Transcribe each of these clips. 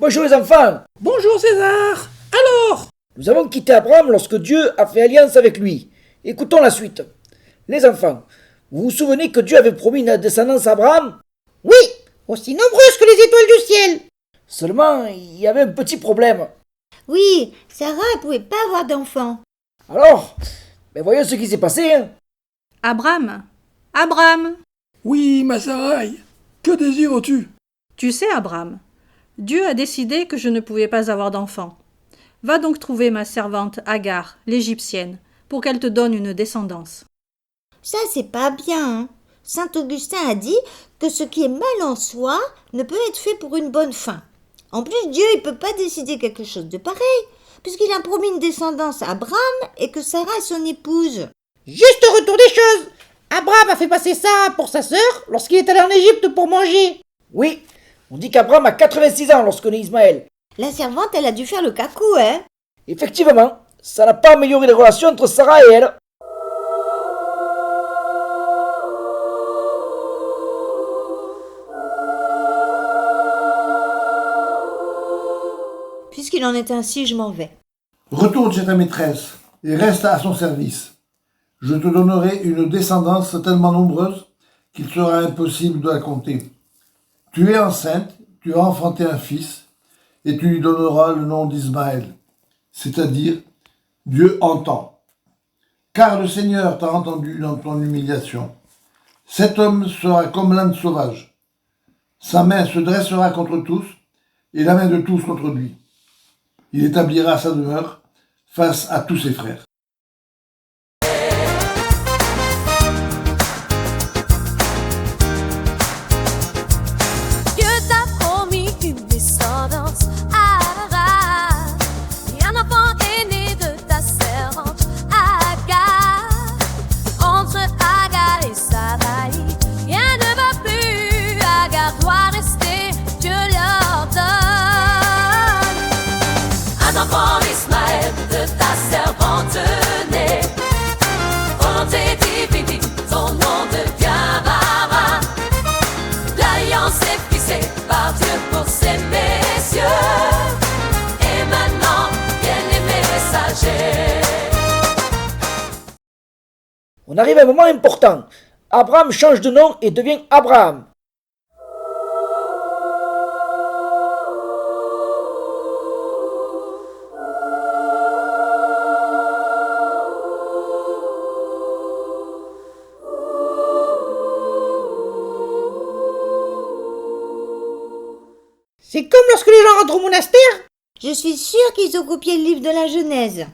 Bonjour les enfants. Bonjour César. Alors? Nous avons quitté Abraham lorsque Dieu a fait alliance avec lui. Écoutons la suite. Les enfants, vous vous souvenez que Dieu avait promis une descendance à Abraham? Oui, aussi nombreuse que les étoiles du ciel. Seulement, il y avait un petit problème. Oui, Sarah ne pouvait pas avoir d'enfant. Alors, voyons ce qui s'est passé. Abraham. Oui, ma Sarai. Que désires-tu? Tu sais, Abraham, Dieu a décidé que je ne pouvais pas avoir d'enfant. Va donc trouver ma servante Agar, l'Égyptienne, pour qu'elle te donne une descendance. Ça, c'est pas bien, hein. Saint Augustin a dit que ce qui est mal en soi ne peut être fait pour une bonne fin. En plus, Dieu ne peut pas décider quelque chose de pareil, puisqu'il a promis une descendance à Abraham et que Sarah est son épouse. Juste retour des choses. Abraham a fait passer ça pour sa sœur lorsqu'il est allé en Égypte pour manger. Oui, on dit qu'Abraham a 86 ans lorsque naît Ismaël. La servante, elle a dû faire le cacou, hein. Effectivement, ça n'a pas amélioré les relations entre Sarah et elle. Puisqu'il en est ainsi, je m'en vais. Retourne chez ta maîtresse et reste à son service. Je te donnerai une descendance tellement nombreuse qu'il sera impossible de la compter. Tu es enceinte, tu vas enfanter un fils, et tu lui donneras le nom d'Ismaël, c'est-à-dire Dieu entend. Car le Seigneur t'a entendu dans ton humiliation. Cet homme sera comme l'âne sauvage. Sa main se dressera contre tous, et la main de tous contre lui. Il établira sa demeure face à tous ses frères. On arrive à un moment important. Abraham change de nom et devient Abraham. C'est comme lorsque les gens rentrent au monastère. Je suis sûre qu'ils ont copié le livre de la Genèse.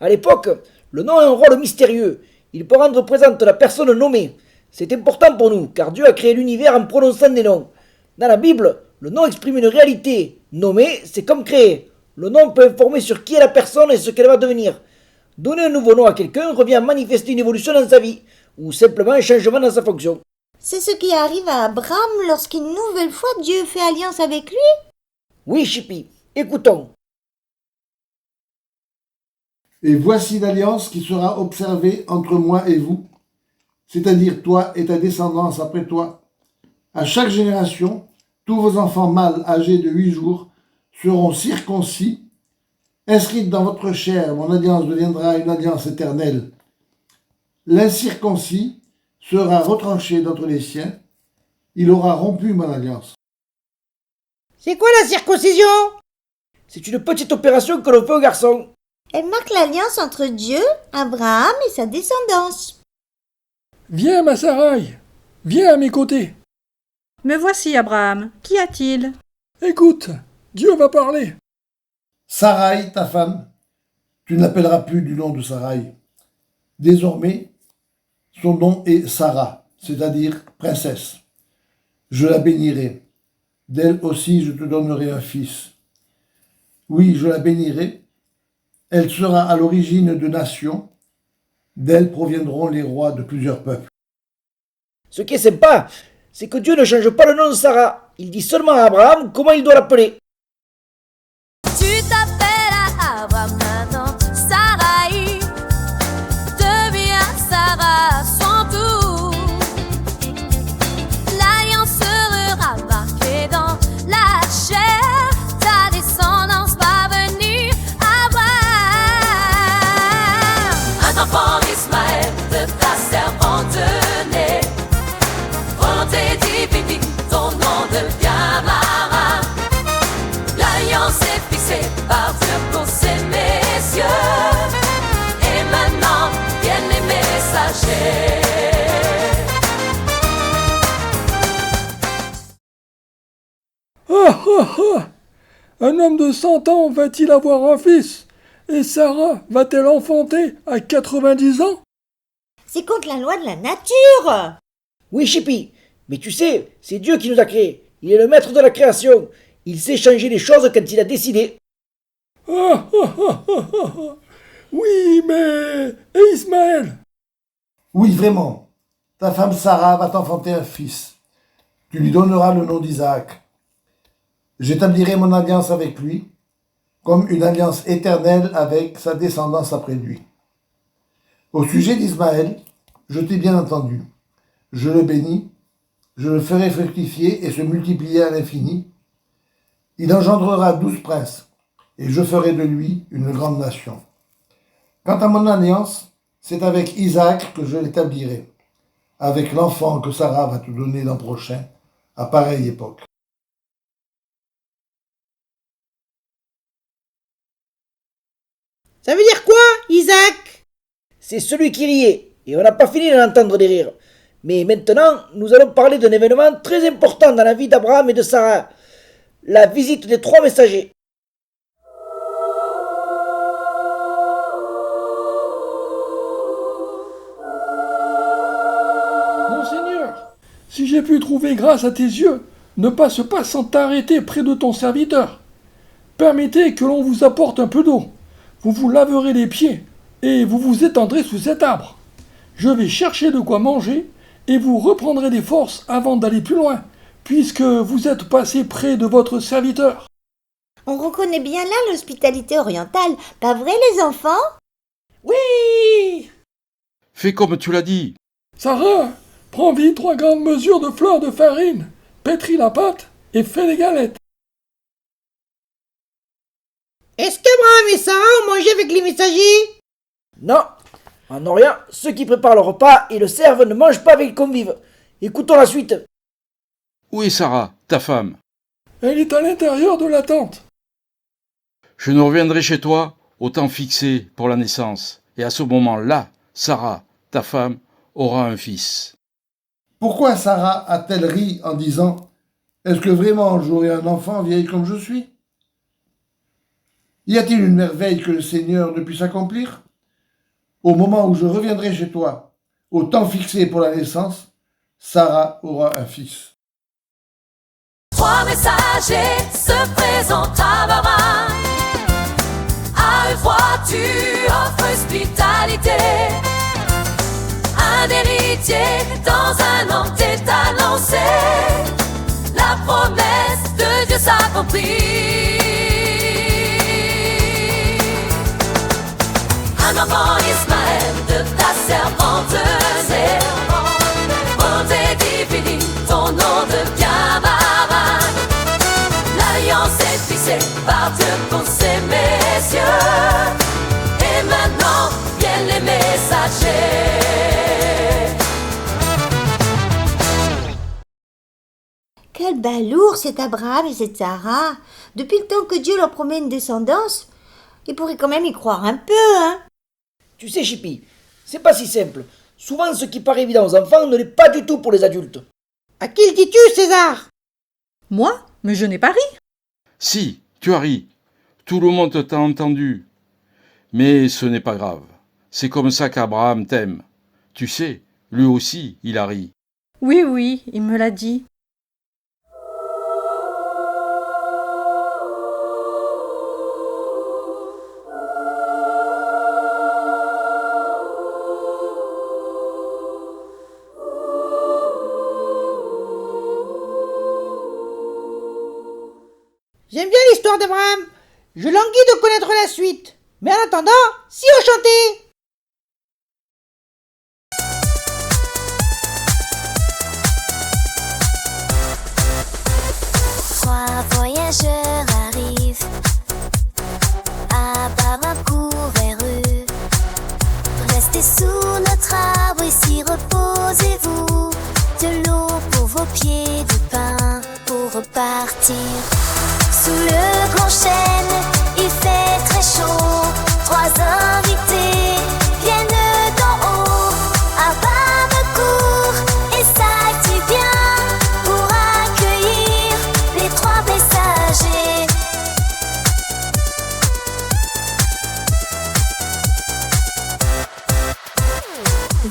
À l'époque, le nom a un rôle mystérieux. Il peut rendre présente la personne nommée. C'est important pour nous, car Dieu a créé l'univers en prononçant des noms. Dans la Bible, le nom exprime une réalité. Nommer, c'est comme créer. Le nom peut informer sur qui est la personne et ce qu'elle va devenir. Donner un nouveau nom à quelqu'un revient à manifester une évolution dans sa vie, ou simplement un changement dans sa fonction. C'est ce qui arrive à Abraham lorsqu'une nouvelle fois Dieu fait alliance avec lui. Oui, Chippy, écoutons. Et voici l'alliance qui sera observée entre moi et vous, c'est-à-dire toi et ta descendance après toi. À chaque génération, tous vos enfants mâles âgés de 8 jours seront circoncis. Inscrite dans votre chair, mon alliance deviendra une alliance éternelle. L'incirconcis sera retranché d'entre les siens. Il aura rompu mon alliance. C'est quoi la circoncision? C'est une petite opération que l'on fait aux garçons. Elle marque l'alliance entre Dieu, Abraham et sa descendance. Viens, ma Sarai. Viens à mes côtés. Me voici, Abraham. Qu'y a-t-il? Écoute, Dieu va parler. Sarai, ta femme, tu ne l'appelleras plus du nom de Sarai. Désormais, son nom est Sarah, c'est-à-dire princesse. Je la bénirai. D'elle aussi je te donnerai un fils. Oui, je la bénirai. Elle sera à l'origine de nations. D'elle proviendront les rois de plusieurs peuples. Ce qui est sympa, c'est que Dieu ne change pas le nom de Sarah. Il dit seulement à Abraham comment il doit l'appeler. Tu t'appelles Abraham maintenant, Sarai devient Sarah son tour. L'alliance sera marquée dans la chair, ta Ismaël, de ta servante née. Volonté divine, ton nom devient marin. L'alliance est fixée par Dieu pour ces messieurs. Et maintenant viennent les messagers. Ah ah ah! Un homme de 100 ans va-t-il avoir un fils? Et Sarah va-t-elle enfanter à 90 ans? C'est contre la loi de la nature. Oui, Chippy, mais tu sais, c'est Dieu qui nous a créés. Il est le maître de la création. Il sait changer les choses quand il a décidé. Ah ah ah ah ah! Oui, mais... Et Ismaël? Oui, vraiment. Ta femme Sarah va t'enfanter un fils. Tu lui donneras le nom d'Isaac. J'établirai mon alliance avec lui, comme une alliance éternelle avec sa descendance après lui. Au sujet d'Ismaël, je t'ai bien entendu. Je le bénis, je le ferai fructifier et se multiplier à l'infini. Il engendrera 12 princes, et je ferai de lui une grande nation. Quant à mon alliance, c'est avec Isaac que je l'établirai, avec l'enfant que Sarah va te donner l'an prochain, à pareille époque. Ça veut dire quoi, Isaac? C'est celui qui riait, et on n'a pas fini d'entendre des rires. Mais maintenant, nous allons parler d'un événement très important dans la vie d'Abraham et de Sarah, la visite des 3 messagers. Mon Seigneur, si j'ai pu trouver grâce à tes yeux, ne passe pas sans t'arrêter près de ton serviteur. Permettez que l'on vous apporte un peu d'eau. Vous vous laverez les pieds et vous vous étendrez sous cet arbre. Je vais chercher de quoi manger et vous reprendrez des forces avant d'aller plus loin, puisque vous êtes passé près de votre serviteur. On reconnaît bien là l'hospitalité orientale, pas vrai les enfants? Oui! Fais comme tu l'as dit. Sarah, prends vite 3 grandes mesures de fleur de farine, pétris la pâte et fais les galettes. Est-ce qu'Abraham et Sarah ont mangé avec les messagers? Non, en Orient, ceux qui préparent le repas et le servent ne mangent pas avec les convives. Écoutons la suite. Où est Sarah, ta femme? Elle est à l'intérieur de la tente. Je ne reviendrai chez toi au temps fixé pour la naissance. Et à ce moment-là, Sarah, ta femme, aura un fils. Pourquoi Sarah a-t-elle ri en disant « Est-ce que vraiment j'aurai un enfant vieille comme je suis ?» Y a-t-il une merveille que le Seigneur ne puisse accomplir? Au moment où je reviendrai chez toi, au temps fixé pour la naissance, Sarah aura un fils. 3 messagers se présentent à Abraham. À eux 3 tu offres hospitalité. Un héritier dans un an t'est annoncé. La promesse de Dieu s'accomplit. Un enfant Ismaël de ta servante née. Volonté divine, ton nom devient marin. L'alliance est fixée par Dieu pour ces messieurs. Et maintenant viennent les messagers. Quel balourd cet Abraham et cette Sarah. Depuis le temps que Dieu leur promet une descendance, ils pourraient quand même y croire un peu, hein. Tu sais, Chippy, c'est pas si simple. Souvent, ce qui paraît évident aux enfants ne l'est pas du tout pour les adultes. À qui le dis-tu, César? Moi? Mais je n'ai pas ri. Si, tu as ri. Tout le monde t'a entendu. Mais ce n'est pas grave. C'est comme ça qu'Abraham t'aime. Tu sais, lui aussi, il a ri. Oui, oui, il me l'a dit. J'aime bien l'histoire d'Abraham. Je languis de connaître la suite. Mais en attendant, si on chantait. 3 voyageurs arrivent. Abraham court vers eux. Restez sous notre votre arbre ici, reposez-vous. De l'eau pour vos pieds, du pain pour repartir. Sous le grand chêne, il fait très chaud. 3 invités viennent d'en haut. Abraham court et s'active bien pour accueillir les 3 messagers.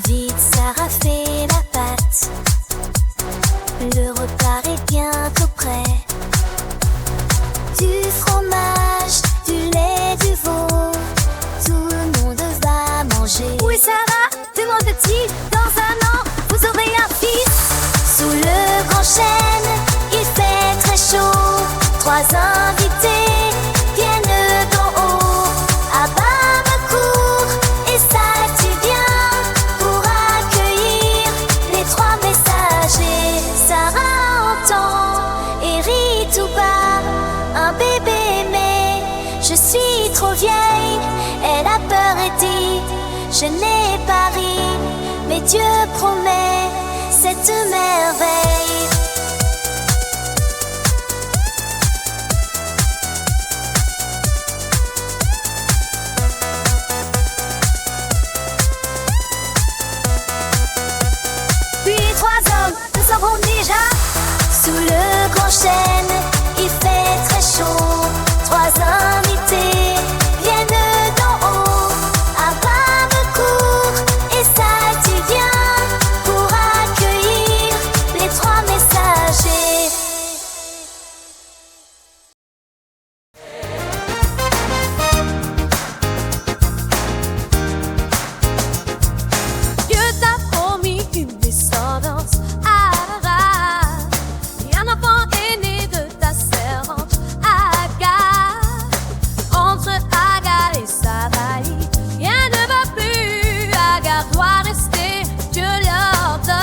Vite, Sarah fait la pâte. Le repas est bientôt prêt. Du fromage, du lait, du veau. Tout le monde va manger. Où est Sarah? Demande-t-il. Dans un an, vous aurez un fils. Sous le grand chêne, il fait très chaud. 3 invités viennent d'en haut. Abraham court et s'active bien pour accueillir les 3 messagers. Sarah entend et rit tout bas. Un bébé aimé, je suis trop vieille. Elle a peur et dit, je n'ai pas ri. Mais Dieu promet cette merveille. Puis 3 hommes, nous savons déjà. Sous le grand chêne, il fait très chaud. 3 invités viennent d'en haut. Abraham court et s'active bien pour accueillir les 3 messagers. Dieu t'a promis une descendance arabe, et un enfant est né de ta servante Agar. Entre Agar et Sarai, rien ne va plus. Agar doit rester, Dieu l'ordonne.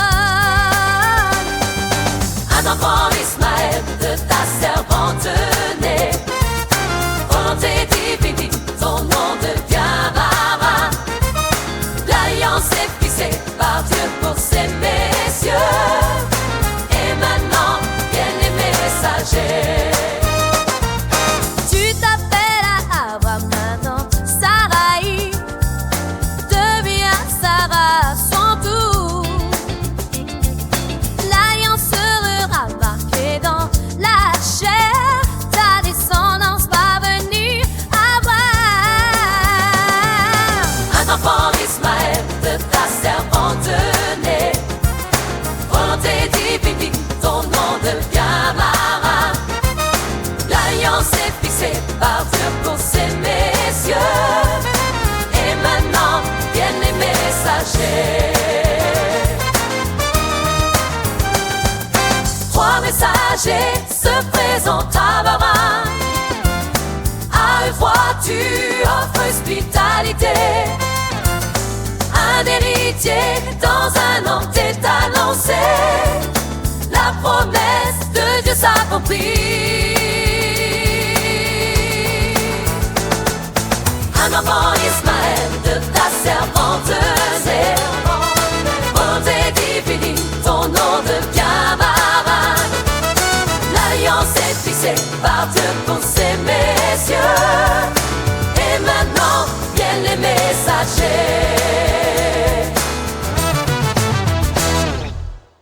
Un enfant Ismaël de ta servante naît. Volonté divine, ton nom devient Baba. L'alliance est fixée par Dieu pour ces messieurs. Et maintenant viennent les messagers. Tu t'appelles Abraham maintenant, Sarai devient Sarah son tour. L'alliance sera marquée dans la chair. Ta descendance va venir, Abraham. Un enfant Ismaël de ta servante naît. Volonté divine, ton nom devient Mara. L'alliance est fixée par Dieu pour ces messieurs. Et maintenant viennent les messagers. 3 messagers se présentent à Abraham. À eux 3 tu offres hospitalité. Un héritier dans un an t'est annoncé. La promesse de Dieu s'accomplit. Un enfant Ismaël de ta servante naît. Volonté divine, ton nom devient Baba. L'alliance est fixée par Dieu pour ces messieurs.